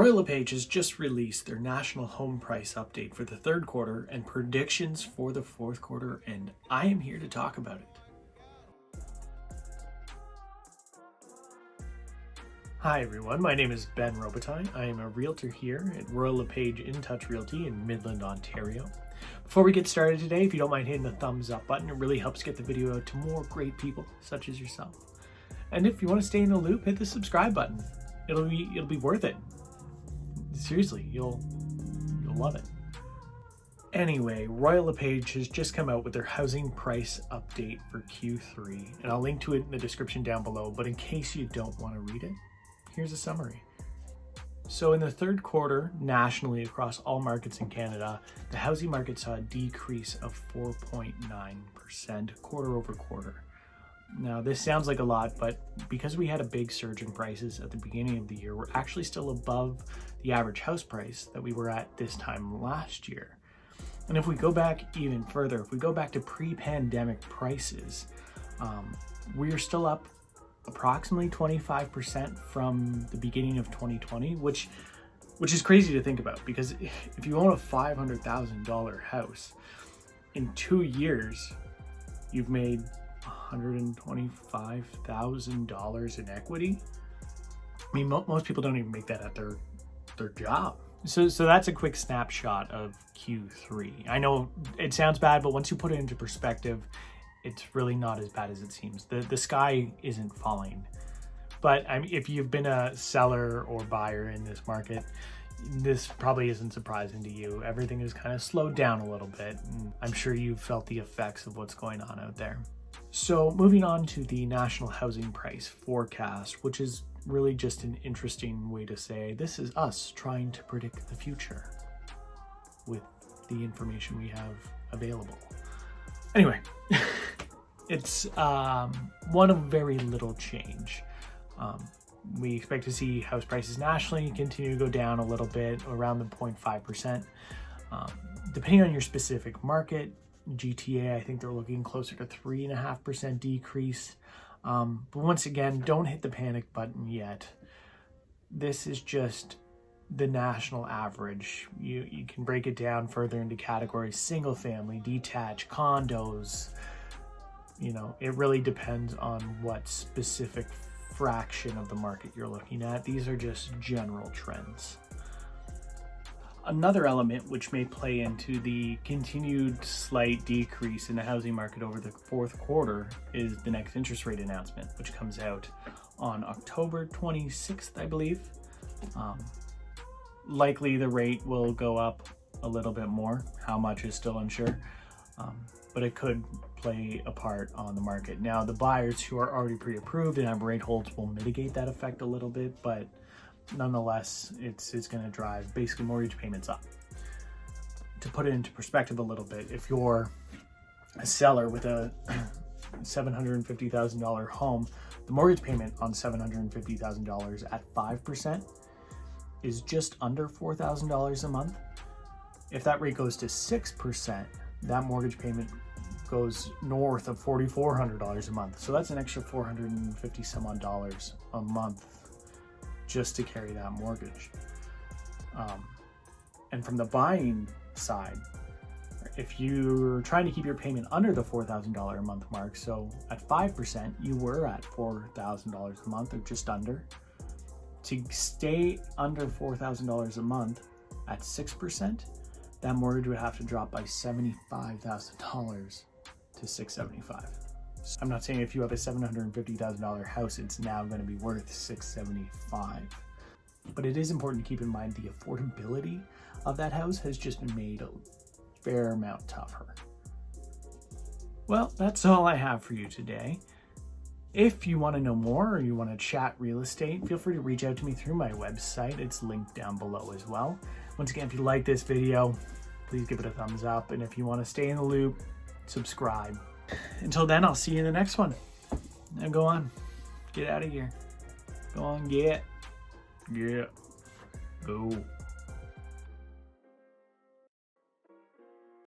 LePage has just released their national home price update for the third quarter and predictions for the fourth quarter, and I am here to talk about it. Hi everyone, my name is Ben Robitaille. I am a realtor here at LePage In Touch Realty in Midland, Ontario. Before we get started today, if you don't mind hitting the thumbs up button, it really helps get the video out to more great people such as yourself. And if you want to stay in the loop, hit the subscribe button. It'll be worth it. Seriously, you'll love it. Anyway, LePage has just come out with their housing price update for Q3, and I'll link to it in the description down below, but in case you don't want to read it, here's a summary. So in the third quarter, nationally across all markets in Canada, the housing market saw a decrease of 4.9% quarter over quarter. Now this sounds like a lot, but because we had a big surge in prices at the beginning of the year, we're actually still above the average house price that we were at this time last year. And if we go back even further, if we go back to pre-pandemic prices, we are still up approximately 25% from the beginning of 2020, which is crazy to think about, because if you own a $500,000 house, in 2 years, you've made $125,000 in equity. I mean, most people don't even make that at their job. So that's a quick snapshot of Q3. I know it sounds bad, but once you put it into perspective, it's really not as bad as it seems. The sky isn't falling. But I mean, if you've been a seller or buyer in this market, this probably isn't surprising to you. Everything has kind of slowed down a little bit, and I'm sure you've felt the effects of what's going on out there. So moving on to the national housing price forecast, which is really just an interesting way to say this is us trying to predict the future with the information we have available. Anyway, it's one of very little change. We expect to see house prices nationally continue to go down a little bit, around the 0.5%. Depending on your specific market, GTA, I think they're looking closer to 3.5% decrease. But once again, don't hit the panic button yet. This is just the national average. You can break it down further into categories: single family, detached, condos. You know, it really depends on what specific fraction of the market you're looking at. These are just general trends. Another element which may play into the continued slight decrease in the housing market over the fourth quarter is the next interest rate announcement, which comes out on October 26th, I believe. Likely the rate will go up a little bit more. How much is still unsure, but it could play a part on the market. Now, the buyers who are already pre-approved and have rate holds will mitigate that effect a little bit, but nonetheless, it's going to drive basically mortgage payments up. To put it into perspective a little bit, if you're a seller with a $750,000 home, the mortgage payment on $750,000 at 5% is just under $4,000 a month. If that rate goes to 6%, that mortgage payment goes north of $4,400 a month. So that's an extra $450 some odd dollars a month just to carry that mortgage. And from the buying side, if you're trying to keep your payment under the $4,000 a month mark, so at 5%, you were at $4,000 a month or just under. To stay under $4,000 a month at 6%, that mortgage would have to drop by $75,000 to $675,000. I'm not saying if you have a $750,000 house, it's now going to be worth $675,000. But it is important to keep in mind the affordability of that house has just been made a fair amount tougher. Well, that's all I have for you today. If you want to know more or you want to chat real estate, feel free to reach out to me through my website. It's linked down below as well. Once again, if you like this video, please give it a thumbs up. And if you want to stay in the loop, subscribe. Until then, I'll see you in the next one. Now go on. Get out of here. Go on, get. Go.